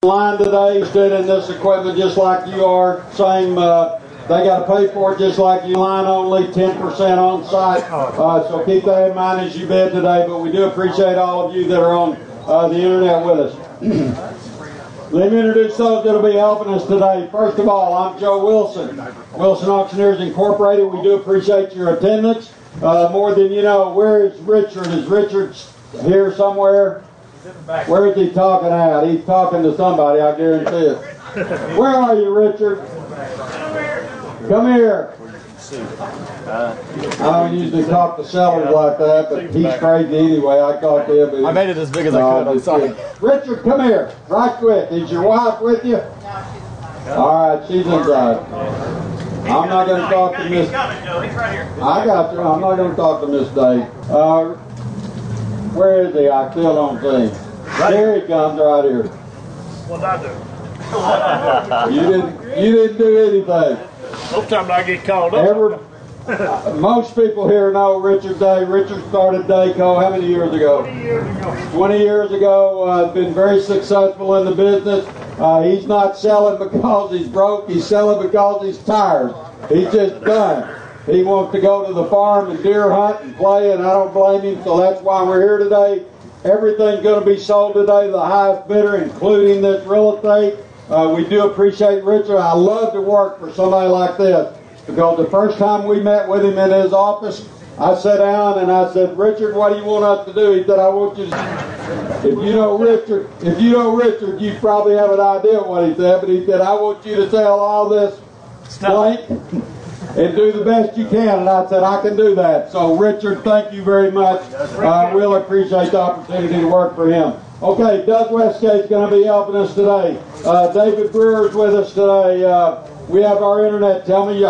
line today, stood in this equipment just like you are. Same, they got to pay for it just like you. Line only, 10% on site. So keep that in mind as you bid today. But we do appreciate all of you that are on the internet with us. Let me introduce those that will be helping us today. First of all, I'm Joe Wilson, Wilson Auctioneers Incorporated. We do appreciate your attendance. More than you know, where is Richard? Is Richard here somewhere? Where is he talking at? He's talking to somebody, I guarantee it. Where are you, Richard? Come here. I don't usually talk to sellers like that, but he's crazy anyway. I talk to him. I made it as big as I could. I'm sorry. Richard, come here. Right quick. Is your wife with you? All right, she's inside. I'm not going to talk to Miss. I got you. I'm not going to talk to Miss Dave. Where is he? I still don't see him. There he comes, right here. What did I do? You didn't do anything. Sometimes I get called up. Most people here know Richard Day. Richard started Dayco how many years ago? 20 years ago. 20 years ago. Been very successful in the business. He's not selling because he's broke. He's selling because he's tired. He's just done. He wants to go to the farm and deer hunt and play, and I don't blame him, so that's why we're here today. Everything's going to be sold today, the highest bidder, including this real estate. We do appreciate Richard. I love to work for somebody like this, because the first time we met with him in his office, I sat down and I said, Richard, what do you want us to do? He said, I want you to, if you know Richard, you probably have an idea what he said, but he said, I want you to sell all this blank and do the best you can. And I said, I can do that. So, Richard, thank you very much. We'll appreciate the opportunity to work for him. Okay, Doug Westgate's going to be helping us today. David Brewer's with us today. We have our internet. Tell me,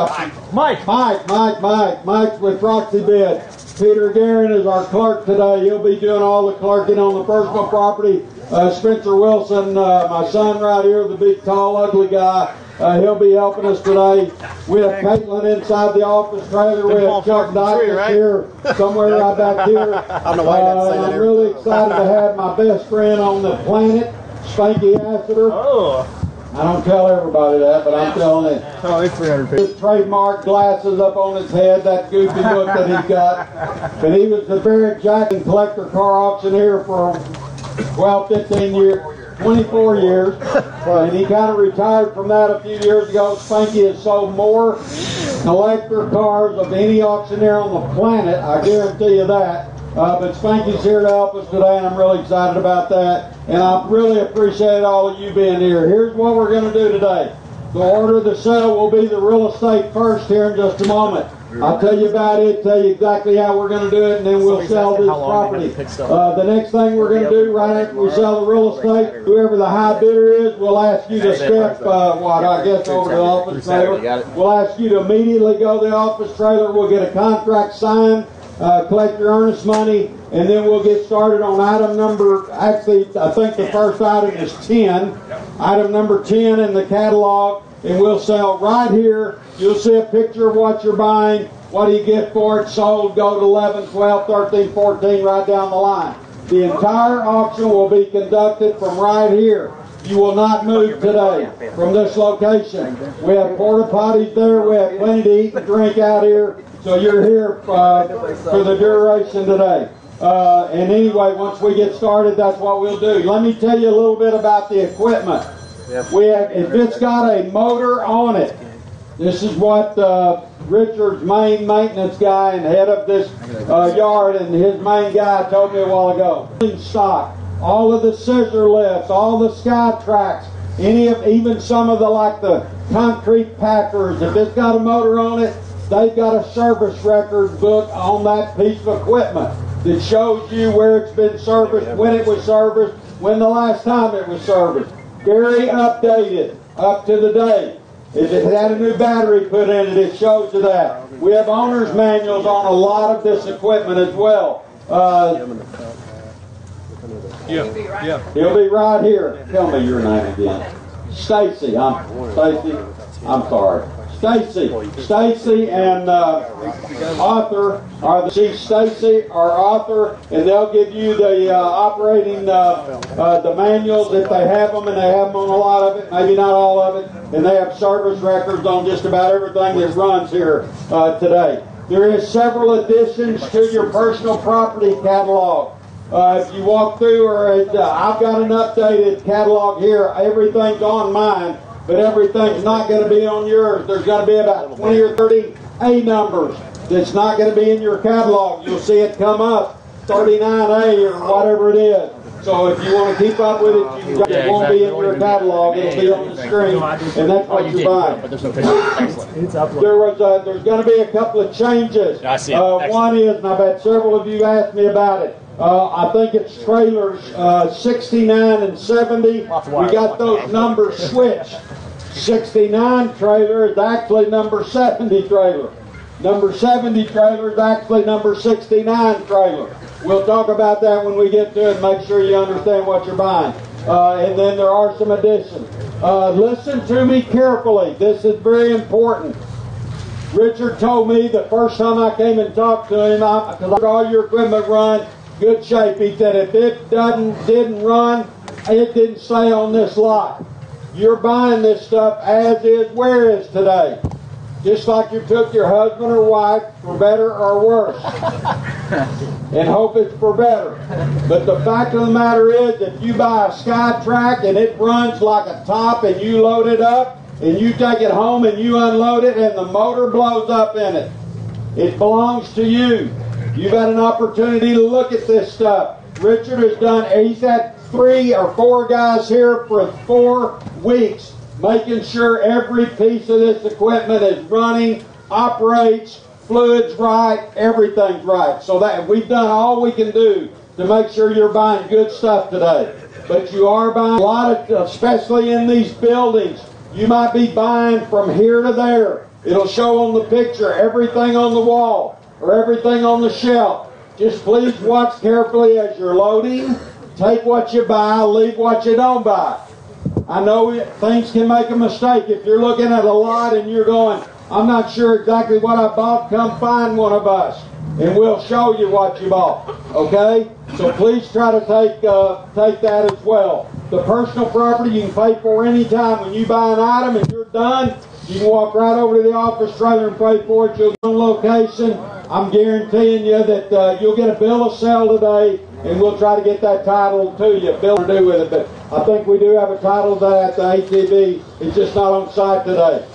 Mike's with Proxy Bid. Peter Guerin is our clerk today. He'll be doing all the clerking on the personal property. Spencer Wilson, my son right here, the big, tall, ugly guy. He'll be helping us today. We have Caitlin inside the office trailer. We have Chuck Dykes here, somewhere right back here. I'm really excited to have my best friend on the planet, Spanky Assiter. I don't tell everybody that, but I'm telling it. Oh, it's 300 people. His trademark glasses up on his head, that goofy look that he's got. But he was the Barrett Jackson collector car auctioneer for 12, 15 years. 24 years, and he kind of retired from that a few years ago. Spanky has sold more collector cars of any auctioneer on the planet, I guarantee you that. But Spanky's here to help us today, and I'm really excited about that. And I really appreciate all of you being here. Here's what we're going to do today. The order of the sale will be the real estate first here in just a moment. I'll tell you about it, tell you exactly how we're going to do it, and then we'll sell this property. The next thing we're going to do right after we sell the real estate, whoever the high bidder is, we'll ask you to step, I guess over to the office trailer. We'll ask you to immediately go to the office trailer. We'll get a contract signed, collect your earnest money, and then we'll get started on item number, actually, I think the first item is 10. Item number 10 in the catalog, and we'll sell right here. You'll see a picture of what you're buying. What do you get for it? Sold, go to 11, 12, 13, 14, right down the line. The entire auction will be conducted from right here. You will not move today from this location. We have porta potties there. We have plenty to eat and drink out here. So you're here for the duration today. And anyway, once we get started, that's what we'll do. Let me tell you a little bit about the equipment. We have, if it's got a motor on it, this is what Richard's main maintenance guy and head of this yard and his main guy told me a while ago. In stock, all of the scissor lifts, all the sky tracks, even some of the concrete packers. If it's got a motor on it, they've got a service record book on that piece of equipment that shows you where it's been serviced, when it was serviced, when the last time it was serviced. Very updated, up to the day. If it had a new battery put in it, it shows you that. We have owner's manuals on a lot of this equipment as well. He'll be right here. Tell me your name again. Stacy. I'm sorry. Stacy and Arthur are the chief. Stacy or Arthur, and they'll give you the operating the manuals if they have them, and they have them on a lot of it, maybe not all of it, and they have service records on just about everything that runs here today. There is several additions to your personal property catalog. If you walk through, or I've got an updated catalog here. Everything's on mine, but everything's not going to be on yours. There's going to be about 20 or 30 A numbers that's not going to be in your catalog. You'll see it come up, 39A or whatever it is. So if you want to keep up with it, it won't be in your catalog. It'll be on the screen, and that's what you're buying. There's going to be a couple of changes. One is, and I've had several of you ask me about it. I think it's trailers 69 and 70. We got those numbers switched. 69 trailer is actually number 70 trailer. Number 70 trailer is actually number 69 trailer. We'll talk about that when we get to it. Make sure you understand what you're buying. And then there are some additions. Listen to me carefully. This is very important. Richard told me the first time I came and talked to him, because all your equipment run good shape. He said if it didn't run, it didn't stay on this lot. You're buying this stuff as is, where is today. Just like you took your husband or wife for better or worse. And hope it's for better. But the fact of the matter is, if you buy a SkyTrack and it runs like a top and you load it up and you take it home and you unload it and the motor blows up in it, it belongs to you. You've had an opportunity to look at this stuff. Richard has done, he's had 3 or 4 guys here for 4 weeks, making sure every piece of this equipment is running, operates, fluid's right, everything's right. So that we've done all we can do to make sure you're buying good stuff today. But you are buying a lot of, especially in these buildings, you might be buying from here to there. It'll show on the picture everything on the wall or everything on the shelf. Just please watch carefully as you're loading. Take what you buy, leave what you don't buy. I know things can make a mistake. If you're looking at a lot and you're going, I'm not sure exactly what I bought, come find one of us and we'll show you what you bought. Okay? So please try to take that as well. The personal property you can pay for anytime. When you buy an item and you're done, you can walk right over to the office trailer and pay for it. You'll get on location. I'm guaranteeing you that you'll get a bill of sale today, and we'll try to get that title to you. Bill to do with it, but I think we do have a title to that at the ATV. It's just not on site today.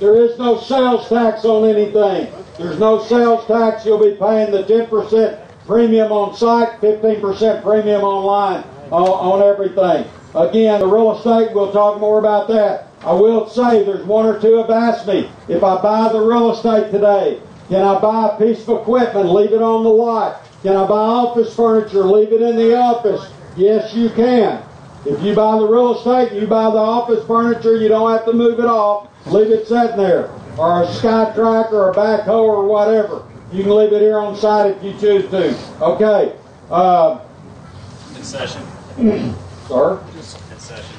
There is no sales tax on anything. There's no sales tax. You'll be paying the 10% premium on site, 15% premium online on everything. Again, the real estate, we'll talk more about that. I will say there's 1 or 2 have asked me, if I buy the real estate today, can I buy a piece of equipment, leave it on the lot? Can I buy office furniture, leave it in the office? Yes, you can. If you buy the real estate, you buy the office furniture, you don't have to move it off. Leave it sitting there. Or a SkyTrack or a backhoe or whatever. You can leave it here on site if you choose to. Okay. Concession. Sir? Concession.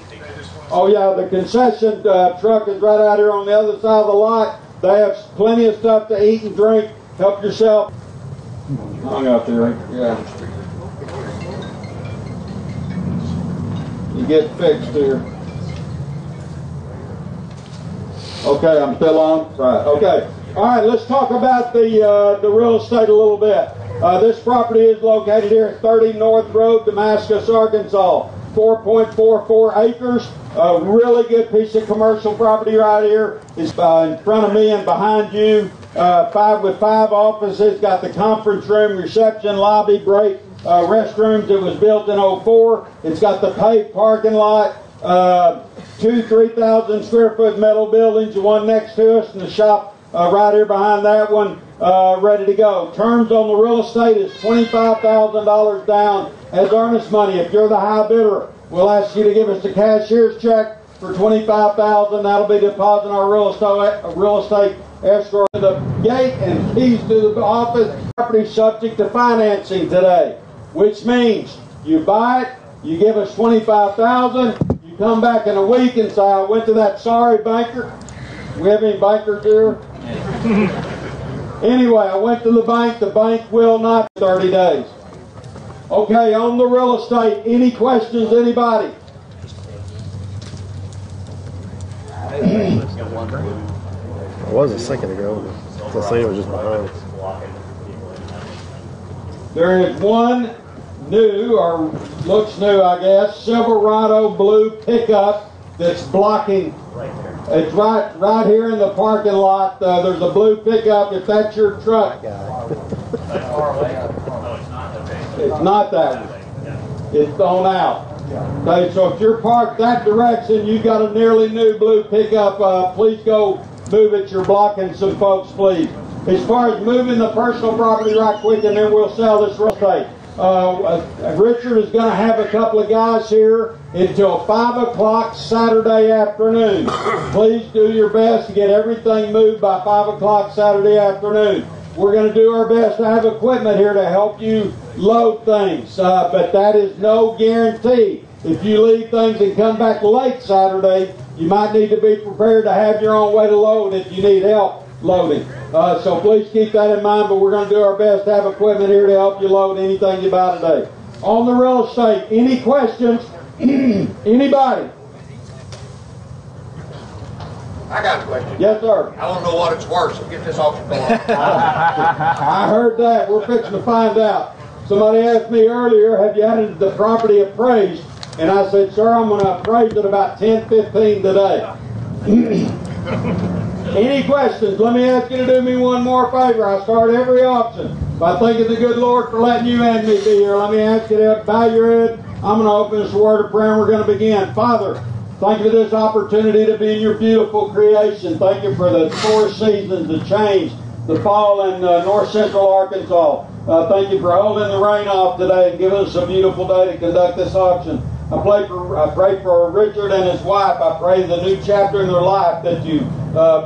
Oh yeah, the concession truck is right out here on the other side of the lot. They have plenty of stuff to eat and drink. Help yourself. Hung out there, yeah. You get fixed here. Okay, I'm still on. Right. Okay. All right. Let's talk about the real estate a little bit. This property is located here at 30 North Road, Damascus, Arkansas. 4.44 acres. A really good piece of commercial property right here. It's in front of me and behind you. 5 with 5 offices. Got the conference room, reception, lobby, break, restrooms. It was built in '04. It's got the paved parking lot. 2 3,000 square foot metal buildings. The one next to us and the shop right here behind that one. Ready to go. Terms on the real estate is $25,000 down as earnest money. If you're the high bidder, we'll ask you to give us a cashier's check for $25,000. That'll be depositing our real estate escrow. The gate and keys to the office. Property subject to financing today, which means you buy it, you give us $25,000. You come back in a week and say, I went to that sorry banker We have any bankers here? Anyway, I went to the bank. The bank will not 30 days. Okay, on the real estate, any questions, anybody? It was a second ago. The thing was just behind. There is one new, or looks new, I guess, Silverado blue pickup that's blocking. It's right here in the parking lot. There's a blue pickup. If that's your truck, it's not that one. It's on out. Okay, so if you're parked that direction, you got a nearly new blue pickup. Please go move it. You're blocking some folks, please. As far as moving the personal property right quick, and then we'll sell this real estate. Richard is going to have a couple of guys here until 5 o'clock Saturday afternoon. Please do your best to get everything moved by 5 o'clock Saturday afternoon. We're going to do our best to have equipment here to help you load things, but that is no guarantee. If you leave things and come back late Saturday, you might need to be prepared to have your own way to load if you need help loading. So please keep that in mind, but we're going to do our best to have equipment here to help you load anything you buy today. On the real estate, any questions? Anybody? I got a question. Yes, sir. I want to know what it's worth, so get this auction going. I heard that. We're fixing to find out. Somebody asked me earlier, have you had the property appraised? And I said, sir, I'm going to appraise it about 10:15 today. Any questions? Let me ask you to do me one more favor. I start every auction by thanking the good Lord for letting you and me be here. Let me ask you to bow your head. I'm going to open this word of prayer and we're going to begin. Father, thank you for this opportunity to be in your beautiful creation. Thank you for the 4 seasons, the change, the fall in north central Arkansas. Thank you for holding the rain off today and giving us a beautiful day to conduct this auction. I pray for Richard and his wife. I pray the new chapter in their life that you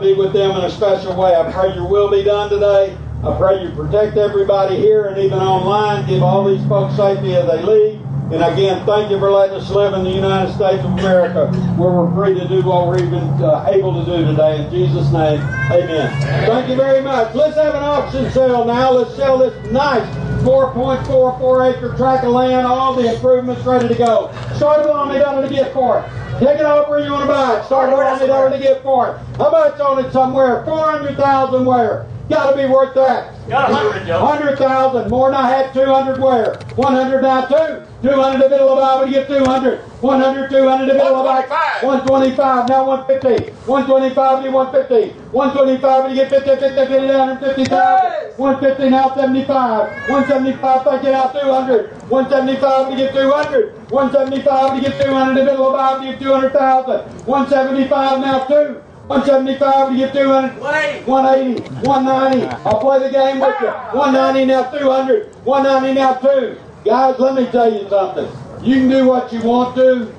be with them in a special way. I pray your will be done today. I pray you protect everybody here and even online. Give all these folks safety as they leave. And again, thank you for letting us live in the United States of America where we're free to do what we're even able to do today. In Jesus' name, amen. Thank you very much. Let's have an auction sale now. Let's sell this nice 4.44 acre tract of land, all the improvements ready to go. Start it on me, $1 to get for it. Take it over, you want to buy it. Start it on me, $1 to get for it. How much on it somewhere? 400,000 where? Got to be worth that. Got 100, Joe. 100,000. More than I had 200 where? 100 now too. 200 to middle of I would get 200. 100, 200 to middle of I. 125. Now 150. 125 to 150. 125 to get 50, 50, 50 down 50,000. 150 now 75. 175 take it out 200. 175 to get 200. 175 to get 200 to middle of I to get 200,000. 175 now 2. 175 to get 200, 180, 190. I'll play the game with you. 190 now 200, 190 now 2. Guys, let me tell you something. You can do what you want to.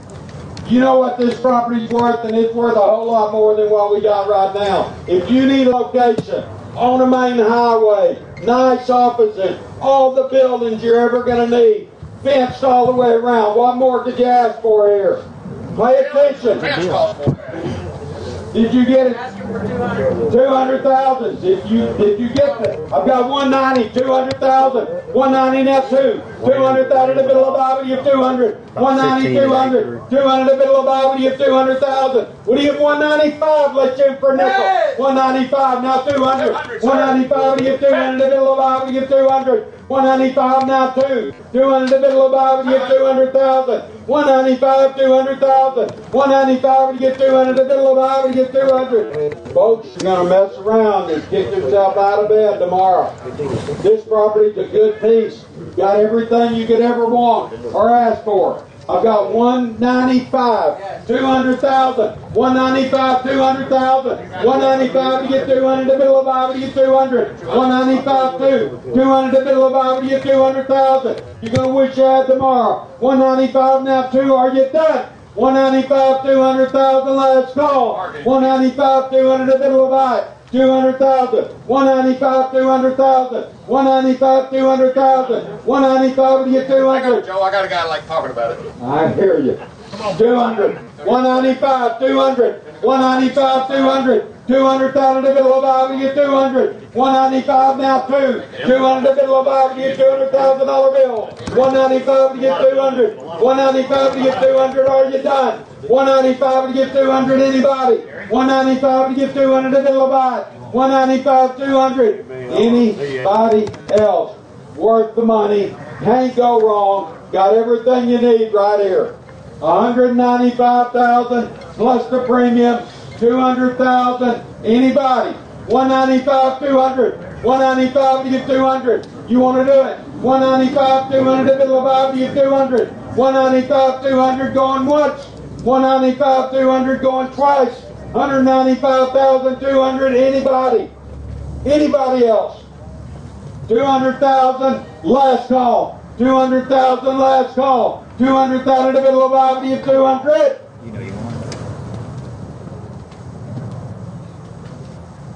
You know what this property's worth, and it's worth a whole lot more than what we got right now. If you need a location on a main highway, nice offices, all the buildings you're ever going to need, fenced all the way around, what more could you ask for here? Pay attention. Did you get it? 200,000. Did you get it? I've got 190, 200,000. 190 now 2. 200,000 in the middle of Bible, you have 200. 190, 200. 200 in the middle of Bible, you have 200,000. What do you have 195? Let's in for a nickel. 195 now 200. 195 you have 200 in the middle of Bible, you have 200. 195 now 2. 200 in the middle of Bible, you have 200,000. 195, 200,000. 195 you get 200 in the middle of Bible, you get 200. Folks, you're going to mess around and kick yourself out of bed tomorrow. This property's a good piece. Got everything you could ever want or ask for. I've got 195, 200,000, 195, 200,000, 195 to get 200 in the middle of Bible, you get 200, 195, 200 in the middle of Bible, you get 200,000. You're going to wish you had tomorrow. 195 now 2, are you done? 195, 200,000, let's call. 195, 200 in the middle of Bible. 200,000, 195, 200,000, 195, 200,000, 195 to get 200. Joe, I got a guy like talking about it. I hear you. 200, 195, 200, 195, 200, 200,000 to middle of five to get 200, 195 now 200 to middle of five to get $200,000 bill, 195 to get 200, 195 to get 200, are you done? 195 to get 200, anybody? 195 to get 200 to middle of five, 195, 200, anybody else? Worth the money, can't go wrong, got everything you need right here. 195,000 plus the premium, 200,000. Anybody? 195, 200. 195 to get 200. You want to do it? 195, 200 to middle of five to get 200. 195, 200 going once. 195, 200 going twice. 195,200. Anybody? Anybody else? 200,000 last call. 200,000 last call. 200,000 in the middle of five to get 200.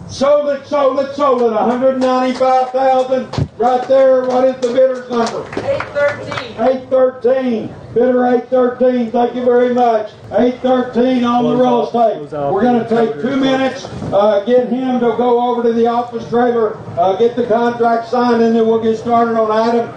Sold it, sold it, sold it. 195,000 right there. What is the bidder's number? 813. 813. Bidder 813. Thank you very much. 813 on the real estate. We're going to take 2 minutes. Get him to go over to the office trailer, get the contract signed, and then we'll get started on item